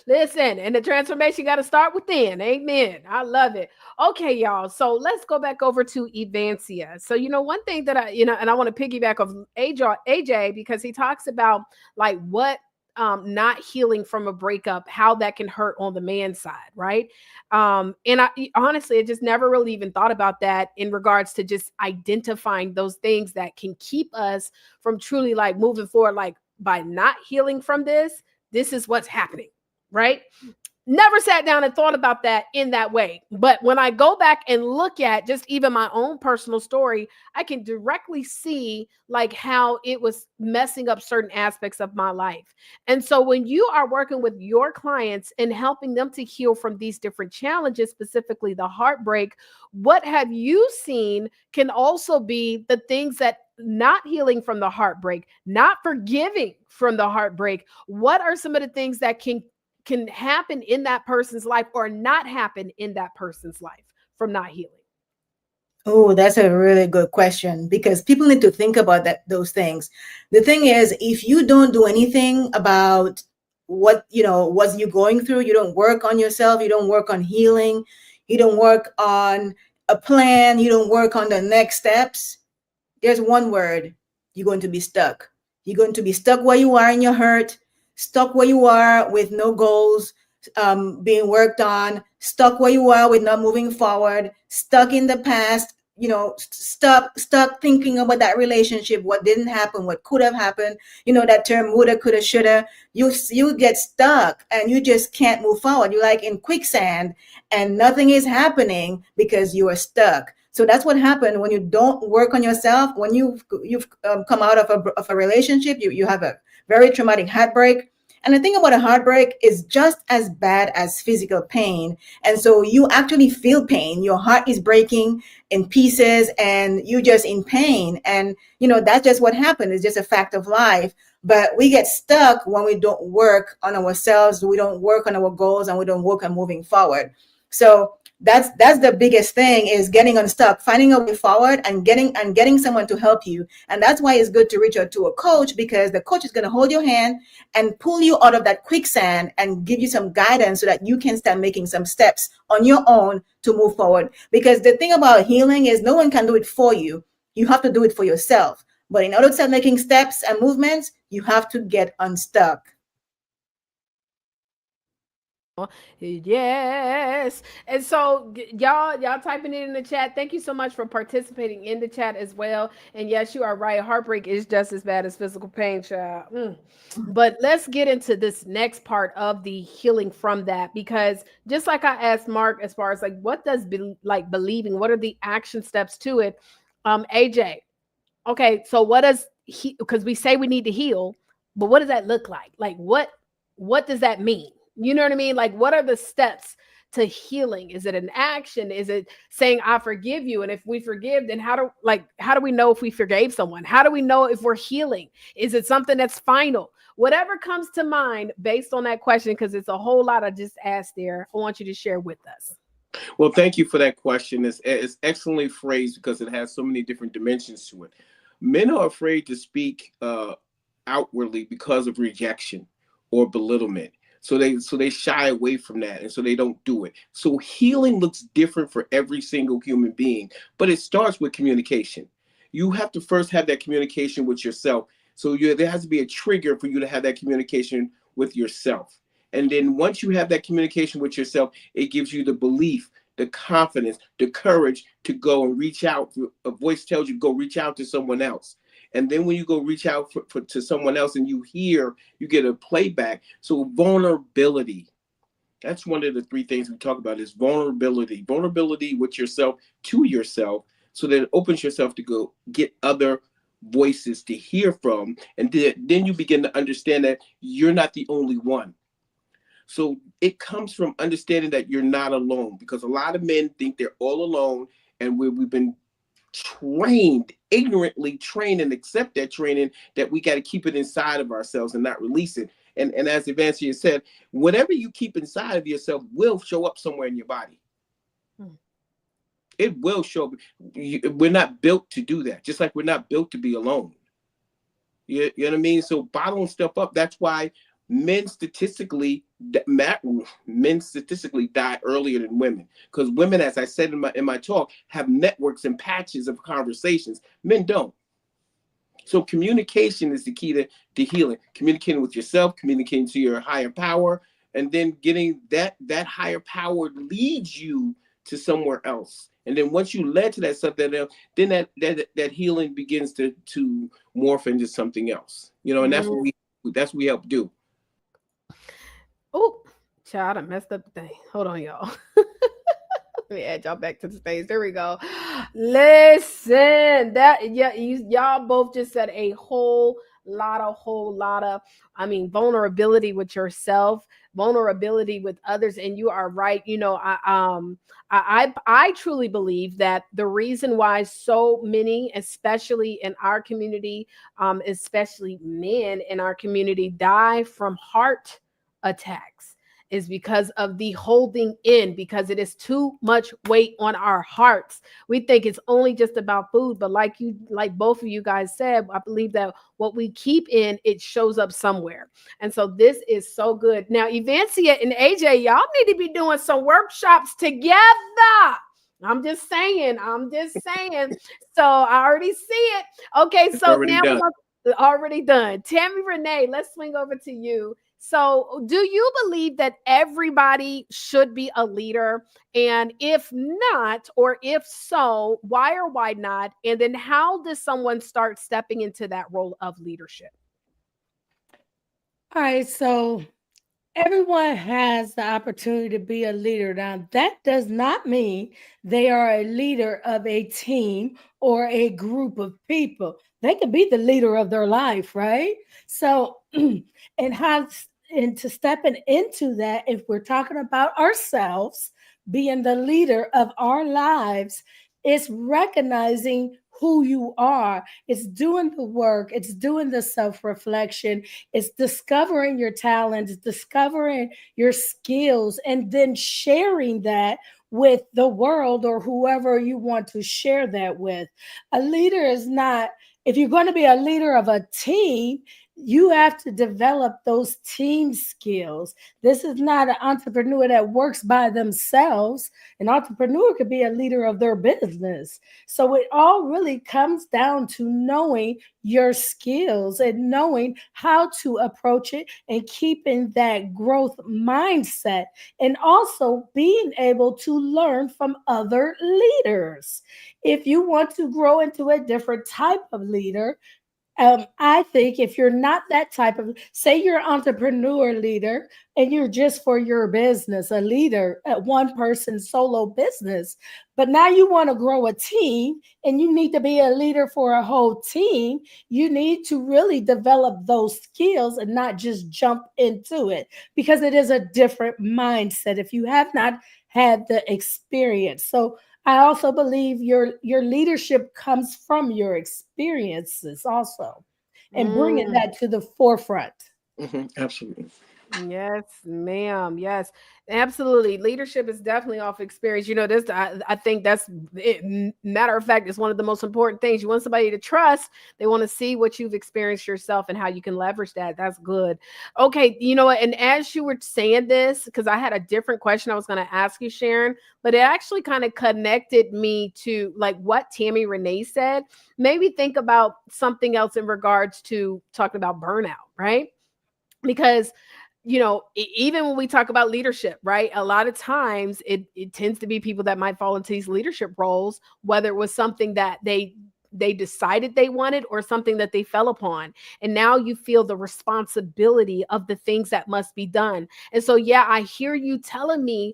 listen, and the transformation got to start within. Amen. I love it. Okay, y'all. So let's go back over to Evancia. So, one thing that and I want to piggyback of AJ because he talks about like what not healing from a breakup, how that can hurt on the man's side, right? And I honestly, I just never really even thought about that in regards to just identifying those things that can keep us from truly like moving forward. Like by not healing from this is what's happening, right? Never sat down and thought about that in that way. But when I go back and look at just even my own personal story, I can directly see like how it was messing up certain aspects of my life. And so when you are working with your clients and helping them to heal from these different challenges, specifically the heartbreak, what have you seen can also be the things that not healing from the heartbreak, not forgiving from the heartbreak. What are some of the things that can happen in that person's life or not happen in that person's life from not healing? Oh, that's a really good question, because people need to think about those things. The thing is, if you don't do anything about what you're going through, you don't work on yourself, you don't work on healing, you don't work on a plan, you don't work on the next steps, there's one word: you're going to be stuck. You're going to be stuck where you are in your hurt, stuck where you are with no goals being worked on, stuck where you are with not moving forward, stuck in the past, stuck thinking about that relationship, what didn't happen, what could have happened, that term woulda, coulda, shoulda. You get stuck and you just can't move forward. You're like in quicksand and nothing is happening because you are stuck. So that's what happened when you don't work on yourself. When you've come out of a relationship, you have a very traumatic heartbreak. And the thing about a heartbreak is just as bad as physical pain. And so you actually feel pain. Your heart is breaking in pieces and you're just in pain. And, that's just what happened. It's just a fact of life. But we get stuck when we don't work on ourselves, we don't work on our goals, and we don't work on moving forward. So that's the biggest thing, is getting unstuck, finding a way forward, and getting someone to help you. And that's why it's good to reach out to a coach, because the coach is going to hold your hand and pull you out of that quicksand and give you some guidance so that you can start making some steps on your own to move forward. Because the thing about healing is no one can do it for you. You have to do it for yourself. But in order to start making steps and movements, you have to get unstuck. Yes. And so y'all typing it in the chat. Thank you so much for participating in the chat as well. And yes, you are right. Heartbreak is just as bad as physical pain, child. But let's get into this next part of the healing from that, because just like I asked Mark, as far as like, what does believing, what are the action steps to it? AJ, okay, so what does because we say we need to heal, but what does that look like? Like what does that mean? You know what I mean? Like, what are the steps to healing? Is it an action? Is it saying, I forgive you? And if we forgive, then how do we know if we forgave someone? How do we know if we're healing? Is it something that's final? Whatever comes to mind based on that question, because it's a whole lot I just asked there, I want you to share with us. Well, thank you for that question. It's excellently phrased because it has so many different dimensions to it. Men are afraid to speak outwardly because of rejection or belittlement. So they shy away from that, and so they don't do it. So healing looks different for every single human being, but it starts with communication. You have to first have that communication with yourself. So there has to be a trigger for you to have that communication with yourself. And then once you have that communication with yourself, it gives you the belief, the confidence, the courage to go and reach out. A voice tells you, go reach out to someone else. And then when you go reach out to someone else and you get a playback. So vulnerability, that's one of the three things we talk about, is vulnerability with yourself, to yourself, so that it opens yourself to go get other voices to hear from. And then you begin to understand that you're not the only one. So it comes from understanding that you're not alone, because a lot of men think they're all alone, and we've been ignorantly trained and accept that training, that we got to keep it inside of ourselves and not release it. And as Evancia said, whatever you keep inside of yourself will show up somewhere in your body. It will show up. We're not built to do that, just like we're not built to be alone. You know what I mean? So bottling stuff up, that's why men statistically die earlier than women, because women, as I said in my talk, have networks and patches of conversations. Men don't. So communication is the key to healing. Communicating with yourself, communicating to your higher power, and then getting that higher power leads you to somewhere else. And then once you led to that something else, then that healing begins to morph into something else. You know, and that's what we help do. Oh, child, I messed up the thing. Hold on, y'all. Let me add y'all back to the stage. There we go. Listen, y'all both just said a whole lot of, I mean, vulnerability with yourself, vulnerability with others, and you are right. You know, I truly believe that the reason why so many, especially in our community, especially men in our community, die from heart attacks is because of the holding in, because it is too much weight on our hearts. We think it's only just about food, but like both of you guys said, I believe that what we keep in, it shows up somewhere. And so this is so good. Now, Evancia and AJ, y'all need to be doing some workshops together. I'm just saying. So I already see it. Okay, so now we're already done. Tammy Renee, let's swing over to you. So do you believe that everybody should be a leader? And if not, or if so, why or why not? And then how does someone start stepping into that role of leadership? All right, so everyone has the opportunity to be a leader. Now, that does not mean they are a leader of a team or a group of people. They can be the leader of their life, right? So, and to stepping into that, if we're talking about ourselves being the leader of our lives, it's recognizing who you are. It's doing the work. It's doing the self-reflection. It's discovering your talents, discovering your skills, and then sharing that with the world or whoever you want to share that with. A leader is not, if you're going to be a leader of a team, you have to develop those team skills. This is not an entrepreneur that works by themselves. An entrepreneur could be a leader of their business. So it all really comes down to knowing your skills and knowing how to approach it and keeping that growth mindset, and also being able to learn from other leaders. If you want to grow into a different type of leader, I think if you're not that type of, say you're an entrepreneur leader and you're just for your business, a leader at one person solo business, but now you want to grow a team and you need to be a leader for a whole team, you need to really develop those skills and not just jump into it, because it is a different mindset if you have not had the experience. So I also believe your leadership comes from your experiences also, and bringing that to the forefront. Absolutely. Yes, ma'am. Yes, absolutely. Leadership is definitely off experience. You know, this, I think that's it. Matter of fact, it's one of the most important things. You want somebody to trust. They want to see what you've experienced yourself and how you can leverage that. That's good. Okay. You know what? And as you were saying this, because I had a different question I was going to ask you, Sharon, but it actually kind of connected me to like what Tammy Renee said. Maybe think about something else in regards to talking about burnout, right? Because you know, even when we talk about leadership, right? A lot of times it tends to be people that might fall into these leadership roles, whether it was something that they decided they wanted or something that they fell upon. And now you feel the responsibility of the things that must be done. And so, yeah, I hear you telling me,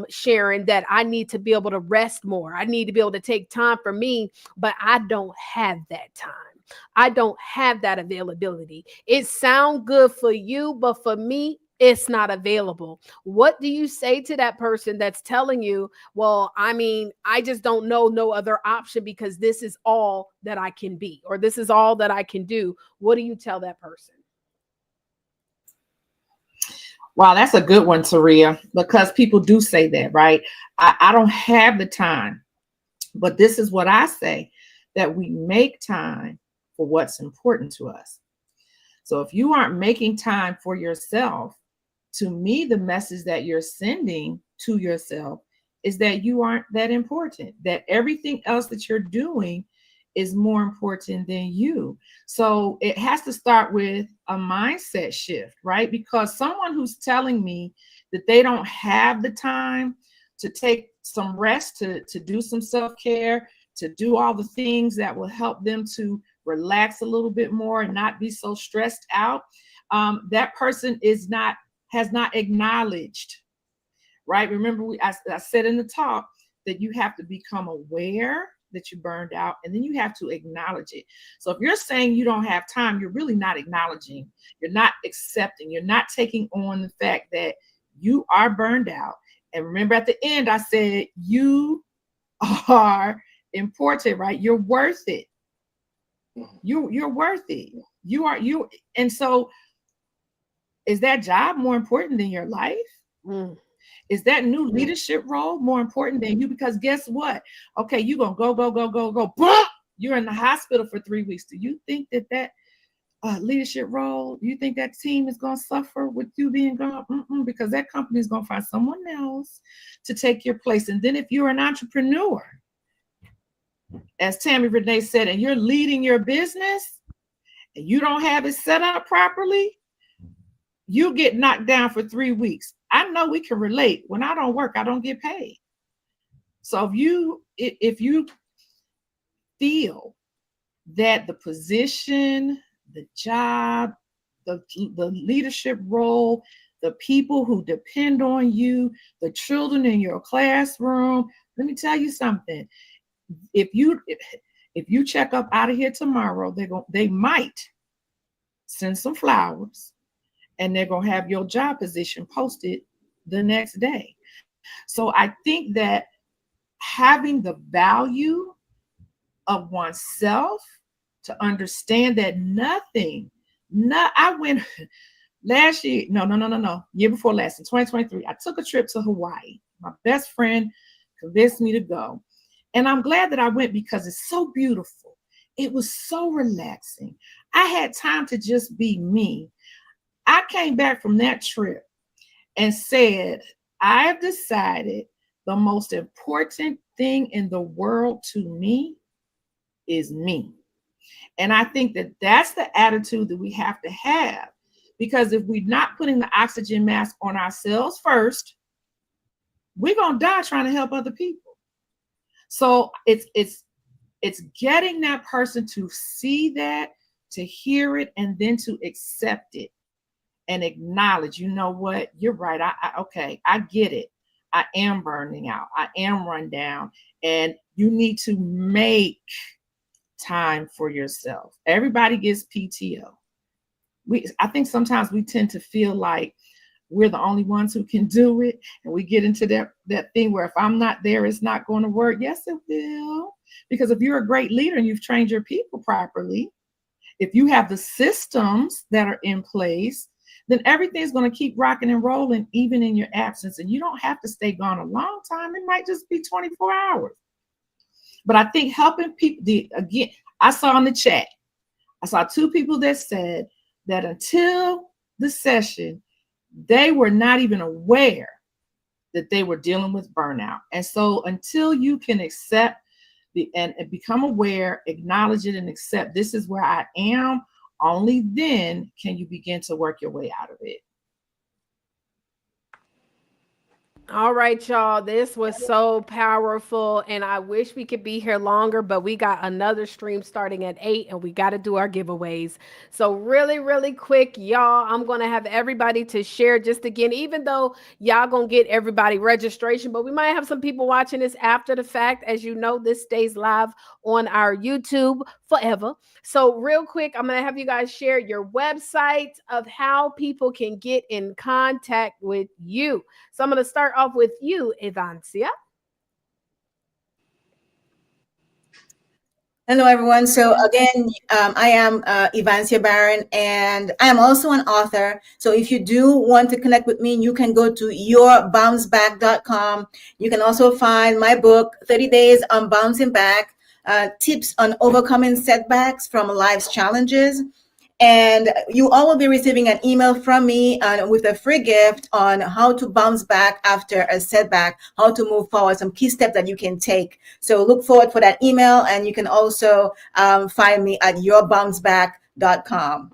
Sharon, that I need to be able to rest more. I need to be able to take time for me, but I don't have that time. I don't have that availability. It sounds good for you, but for me, it's not available. What do you say to that person that's telling you, well, I mean, I just don't know no other option because this is all that I can be, or this is all that I can do? What do you tell that person? Wow, that's a good one, Taria, because people do say that, right? I don't have the time, but this is what I say, that we make time for what's important to us. So if you aren't making time for yourself, to me, the message that you're sending to yourself is that you aren't that important, that everything else that you're doing is more important than you. So it has to start with a mindset shift, right? Because someone who's telling me that they don't have the time to take some rest, to do some self-care, to do all the things that will help them to relax a little bit more and not be so stressed out, that person has not acknowledged, right? Remember, I said in the talk that you have to become aware that you burned out, and then you have to acknowledge it. So if you're saying you don't have time, you're really not acknowledging, you're not accepting, you're not taking on the fact that you are burned out. And remember, at the end, I said you are important, right? You're worth it. You're worth it. You. And so is that job more important than your life? Is that new leadership role more important than you? Because guess what? Okay, you're going to go. You're in the hospital for 3 weeks. Do you think that leadership role, you think that team is going to suffer with you being gone? Because that company is going to find someone else to take your place. And then if you're an entrepreneur, as Tammy Renee said, and you're leading your business and you don't have it set up properly, you get knocked down for 3 weeks. I know we can relate. When I don't work, I don't get paid. So if you feel that the position, the job, the leadership role, the people who depend on you, the children in your classroom, let me tell you something. If you check up out of here tomorrow, they might send some flowers, and they're going to have your job position posted the next day. So I think that having the value of oneself, to understand that I went last year, year before last, in 2023, I took a trip to Hawaii. My best friend convinced me to go. And I'm glad that I went because it's so beautiful. It was so relaxing. I had time to just be me. I came back from that trip and said, I have decided the most important thing in the world to me is me. And I think that that's the attitude that we have to have, because if we're not putting the oxygen mask on ourselves first, we're going to die trying to help other people. So it's getting that person to see that, to hear it, and then to accept it and acknowledge, you know what, you're right. I get it. I am burning out. I am run down. And you need to make time for yourself. Everybody gets PTO. I think sometimes we tend to feel like we're the only ones who can do it. And we get into that thing where if I'm not there, it's not going to work. Yes, it will. Because if you're a great leader and you've trained your people properly, if you have the systems that are in place, then everything's going to keep rocking and rolling, even in your absence. And you don't have to stay gone a long time. It might just be 24 hours. But I think helping people, again, I saw in the chat, I saw 2 people that said that until the session, they were not even aware that they were dealing with burnout. And so until you can accept and become aware, acknowledge it, and accept this is where I am, only then can you begin to work your way out of it. All right, y'all. This was so powerful, and I wish we could be here longer, but we got another stream starting at 8, and we got to do our giveaways. So really, really quick, y'all, I'm going to have everybody to share just again, even though y'all going to get everybody registration, but we might have some people watching this after the fact. As you know, this stays live on our YouTube forever. So real quick, I'm going to have you guys share your website of how people can get in contact with you. So I'm going to start off with you, Evancia. Hello, everyone. So again, I am Evancia Barron, and I am also an author. So if you do want to connect with me, you can go to yourbounceback.com. You can also find my book, 30 Days on Bouncing Back, Tips on Overcoming Setbacks from Life's Challenges. And you all will be receiving an email from me with a free gift on how to bounce back after a setback, how to move forward, some key steps that you can take. So look forward for that email, and you can also find me at yourbounceback.com.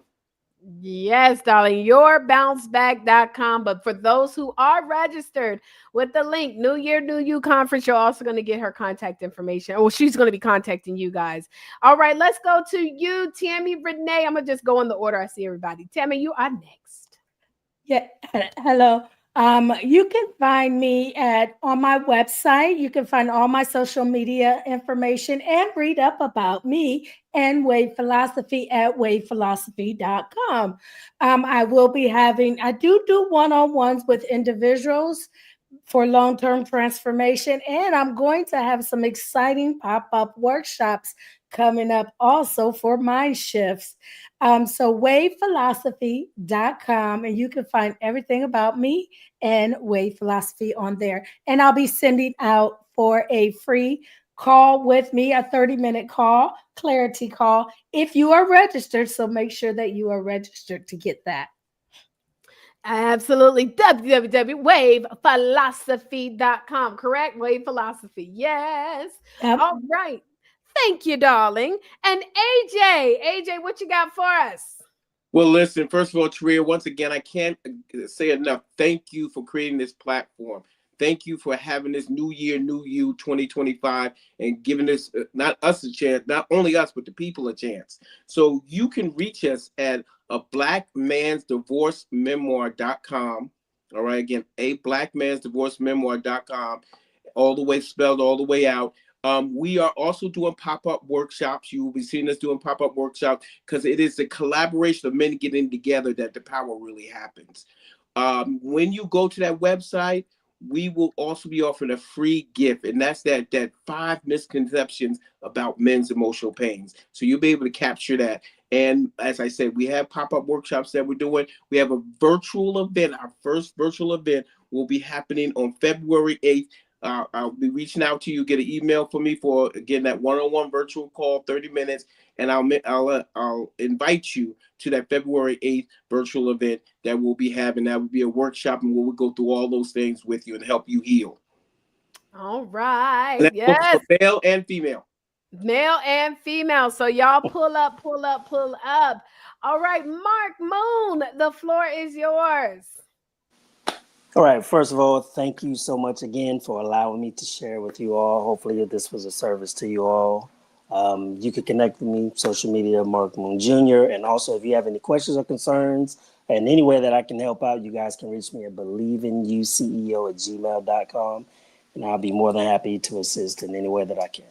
Yes, darling, yourbounceback.com. But for those who are registered with the link, New Year, New You Conference, you're also going to get her contact information. Oh, she's going to be contacting you guys. All right, let's go to you, Tammy Renee. I'm going to just go in the order I see everybody. Tammy, you are next. Yeah, hello. You can find me on my website. You can find all my social media information and read up about me and Wave Philosophy at wavephilosophy.com. I do one-on-ones with individuals for long-term transformation, and I'm going to have some exciting pop-up workshops coming up also for mind shifts. So wavephilosophy.com, and you can find everything about me and Wave Philosophy on there. And I'll be sending out for a free call with me, a 30-minute call, clarity call, if you are registered. So make sure that you are registered to get that. Absolutely. www.wavephilosophy.com, correct? Wave Philosophy. Yes. Yep. All right. Thank you, darling. And AJ, what you got for us? Well, listen, first of all, Taria, once again, I can't say enough. Thank you for creating this platform. Thank you for having this New Year, New You 2025 and giving this, not us a chance, not only us, but the people a chance. So you can reach us at a blackmansdivorcememoir.com. All right, again, a blackmansdivorcememoir.com, all the way spelled all the way out. We are also doing pop-up workshops. You will be seeing us doing pop-up workshops because it is the collaboration of men getting together that the power really happens. When you go to that website, we will also be offering a free gift, and that's that 5 misconceptions about men's emotional pains. So you'll be able to capture that. And as I said, we have pop-up workshops that we're doing. We have a virtual event. Our first virtual event will be happening on February 8th. I'll be reaching out to you. Get an email from me for, again, that one-on-one virtual call, 30 minutes, and I'll invite you to that February 8th virtual event that we'll be having. That will be a workshop, and we'll go through all those things with you and help you heal. All right. And Yes. for male and female. Male and female. So y'all pull up. All right, Mark Moon, the floor is yours. All right. First of all, thank you so much again for allowing me to share with you all. Hopefully this was a service to you all. You can connect with me, social media, Mark Moon Jr. And also, if you have any questions or concerns and any way that I can help out, you guys can reach me at believeinyouceo@gmail.com. And I'll be more than happy to assist in any way that I can.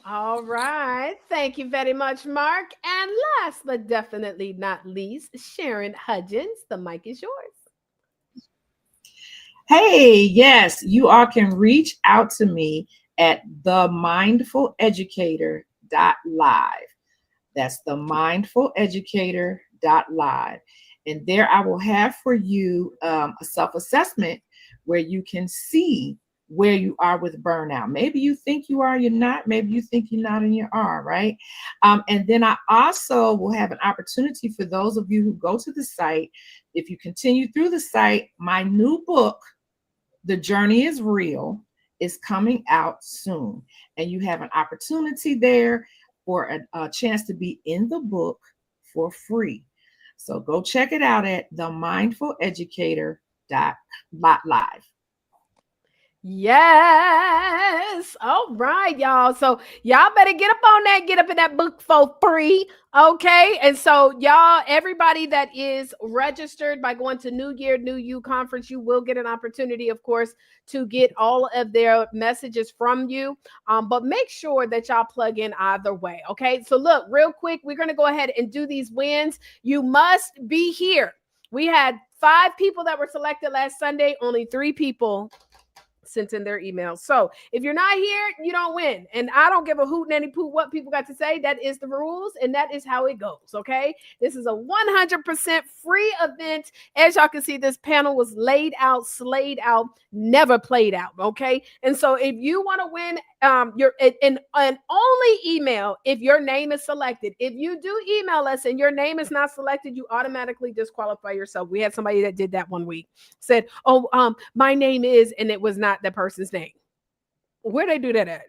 All right. Thank you very much, Mark. And last but definitely not least, Sharon Hudgens, the mic is yours. Hey, yes, you all can reach out to me at themindfuleducator.live. That's themindfuleducator.live. And there I will have for you a self-assessment where you can see where you are with burnout. Maybe you think you are, you're not. Maybe you think you're not and you are, right? And then I also will have an opportunity for those of you who go to the site. If you continue through the site, my new book, The Journey is Real, is coming out soon. And you have an opportunity there for a chance to be in the book for free. So go check it out at themindfuleducator.live. Yes. All right, y'all. So y'all better get up on that, get up in that book for free. Okay. And so y'all, everybody that is registered by going to New Year, New You Conference, you will get an opportunity, of course, to get all of their messages from you. But make sure that y'all plug in either way. Okay. So look, real quick, we're going to go ahead and do these wins. You must be here. We had 5 people that were selected last Sunday, only 3 people sent in their emails. So if you're not here, you don't win. And I don't give a hoot and any poot what people got to say. That is the rules, and that is how it goes. Okay. This is a 100% free event. As y'all can see, this panel was laid out, slayed out, never played out. Okay. And so if you want to win, your and only email if your name is selected. If you do email us and your name is not selected, you automatically disqualify yourself. We had somebody that did that one week, said, oh, my name is, and it was not the person's name. Where they do that at?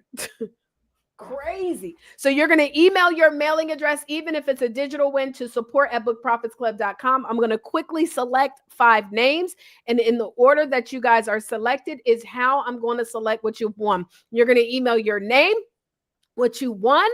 Crazy. So you're going to email your mailing address, even if it's a digital win, to support@bookprofitsclub.com. I'm going to quickly select 5 names, and in the order that you guys are selected is how I'm going to select what you've won. You're going to email your name, what you won,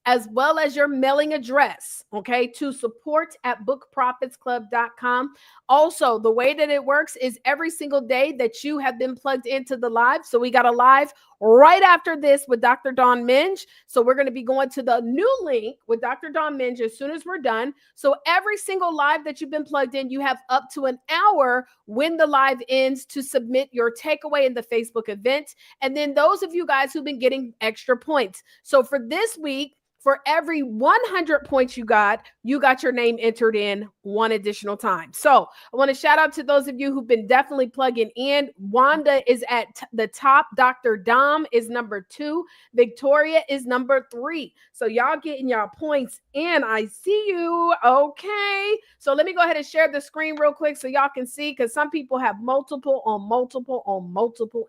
as well as your mailing address, okay, to support@bookprofitsclub.com. Also, the way that it works is every single day that you have been plugged into the live. So we got a live right after this with Dr. Dawn Minge. So we're going to be going to the new link with Dr. Dawn Minge as soon as we're done. So every single live that you've been plugged in, you have up to an hour when the live ends to submit your takeaway in the Facebook event. And then those of you guys who've been getting extra points. So for this week, for every 100 points you got your name entered in 1 additional time. So I want to shout out to those of you who've been definitely plugging in. Wanda is at the top. Dr. Dom is number 2. Victoria is number 3. So y'all getting y'all points in. I see you. Okay. So let me go ahead and share the screen real quick so y'all can see, because some people have multiple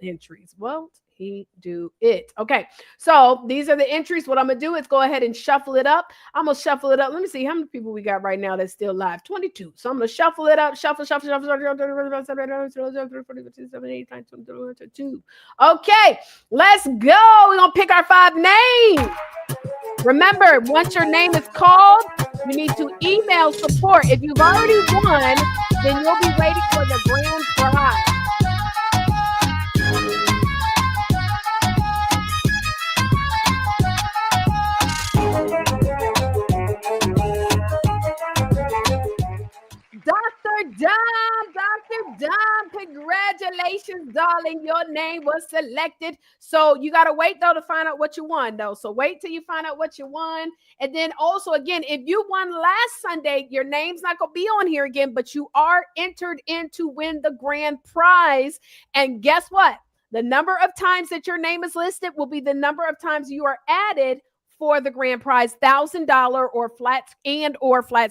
entries. Well, he do it. Okay, so these are the entries. What I'm gonna do is go ahead and shuffle it up. I'm gonna shuffle it up. Let me see how many people we got right now that's still live. 22. So I'm gonna shuffle it up. Shuffle. Okay, let's go. We're gonna pick our 5 names. Remember, once your name is called, you need to email support. If you've already won, then you'll be waiting for the grand prize. Dr. Dom, congratulations, darling. Your name was selected. So you got to wait, though, to find out what you won, though. So wait till you find out what you won. And then also, again, if you won last Sunday, your name's not going to be on here again, but you are entered in to win the grand prize. And guess what? The number of times that your name is listed will be the number of times you are added for the grand prize, $1,000 or flat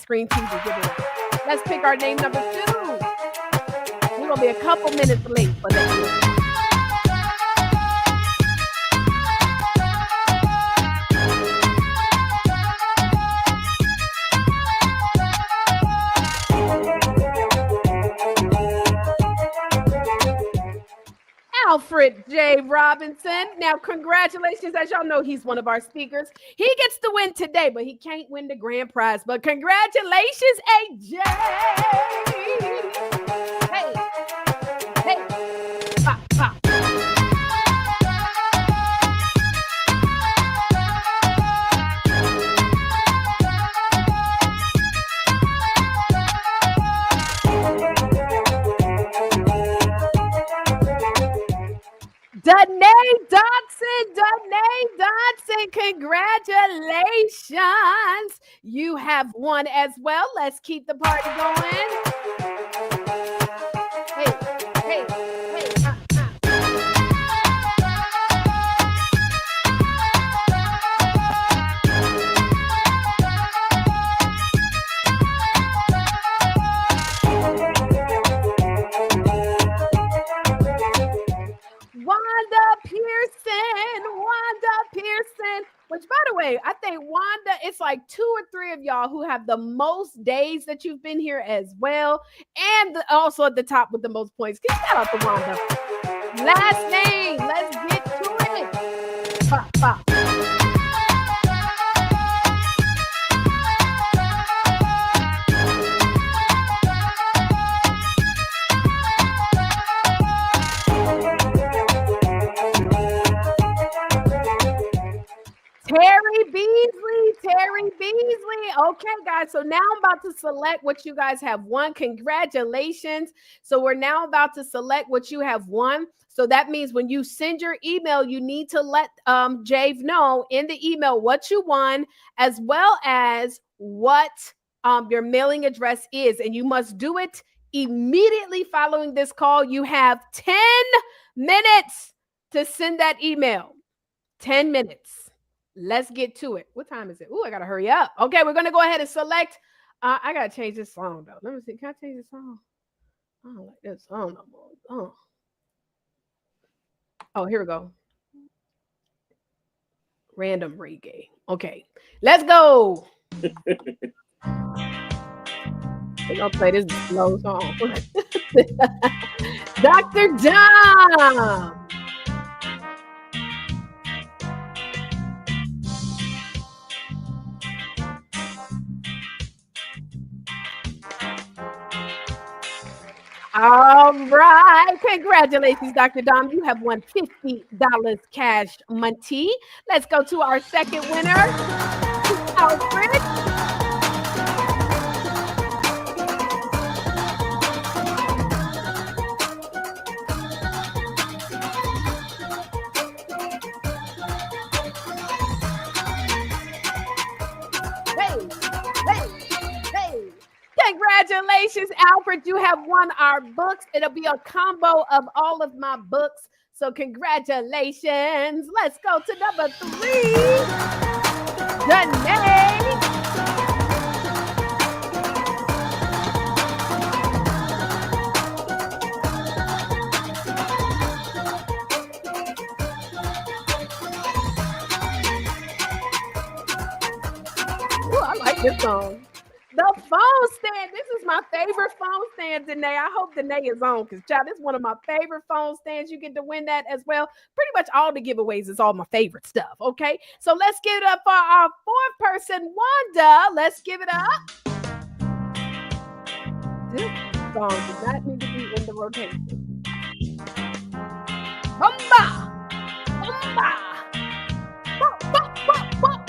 screen TV. Let's pick our name number 2. We're going to be a couple minutes late for that. Alfred J. Robinson. Now, congratulations. As y'all know, he's one of our speakers. He gets to win today, but he can't win the grand prize. But congratulations, AJ. Hey, hey, pop, pop. Danae Dodson, congratulations. You have won as well. Let's keep the party going. Hey. Wanda Pearson, which, by the way, I think Wanda, it's like 2 or 3 of y'all who have the most days that you've been here as well, and also at the top with the most points. Shout out to Wanda. Last name, let's get to it. Pop, pop. Terry Beasley. Okay, guys. So now I'm about to select what you guys have won. Congratulations. So we're now about to select what you have won. So that means when you send your email, you need to let Jave know in the email what you won, as well as what your mailing address is. And you must do it immediately following this call. You have 10 minutes to send that email. 10 minutes. Let's get to it. What time is it? Oh, I got to hurry up. Okay, we're going to go ahead and select. I got to change this song, though. Let me see. Can I change this song? I don't like this song no more. Oh, here we go. Random reggae. Okay, let's go. We're going to play this slow song. Dr. Dom. All right. Congratulations, Dr. Dom. You have won $50 cash money. Let's go to our second winner, Alfred. Hey. Congratulations, Alfred. You have won our books. It'll be a combo of all of my books. So congratulations. Let's go to number 3. Danae. Ooh, I like this song. The phone stand. This is my favorite phone stand, Danae. I hope Danae is on because, child, this is one of my favorite phone stands. You get to win that as well. Pretty much all the giveaways is all my favorite stuff, okay? So let's give it up for our fourth person, Wanda. Let's give it up. This song does not need to be in the rotation. Bumba! Bumba! Bump, bump, bump, bump.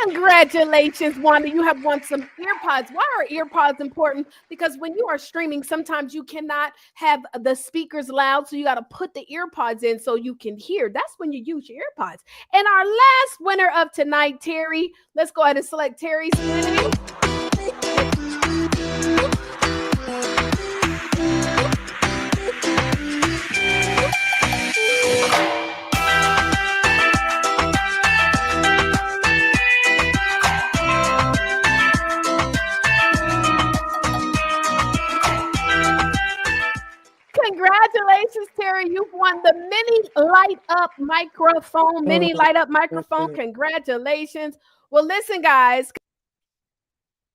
Congratulations, Wanda. You have won some earpods. Why are earpods important? Because when you are streaming, sometimes you cannot have the speakers loud, so you got to put the earpods in so you can hear. That's when you use your earpods. And our last winner of tonight, Terry. Let's go ahead and select Terry's name. Congratulations, Terry. You've won the Mini Light Up microphone. Mini Light Up microphone. Congratulations. Well, listen, guys,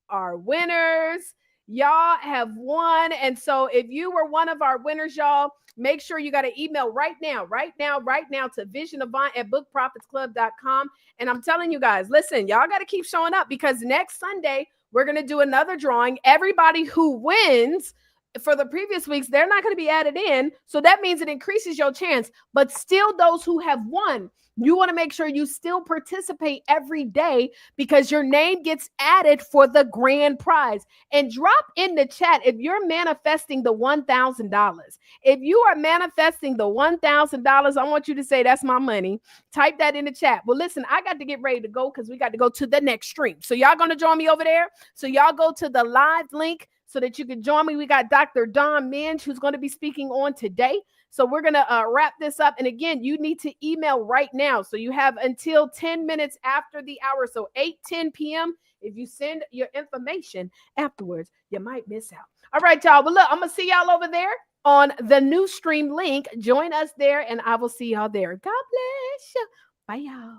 our winners. Y'all have won. And so if you were one of our winners, y'all, make sure you got an email right now to visionavant@bookprofitsclub.com. And I'm telling you guys, listen, y'all got to keep showing up because next Sunday, we're going to do another drawing. Everybody who wins for the previous weeks, they're not going to be added in. So that means it increases your chance. But still, those who have won, you want to make sure you still participate every day because your name gets added for the grand prize. And drop in the chat if you're manifesting the $1,000. If you are manifesting the $1,000, I want you to say, that's my money. Type that in the chat. Well, listen, I got to get ready to go because we got to go to the next stream. So y'all going to join me over there. So y'all go to the live link so that you can join me. We got Dr. Dawn Minge, who's going to be speaking on today. So we're going to wrap this up. And again, you need to email right now. So you have until 10 minutes after the hour. So 8:10 p.m. If you send your information afterwards, you might miss out. All right, y'all. Well, look, I'm going to see y'all over there on the new stream link. Join us there, and I will see y'all there. God bless you. Bye, y'all.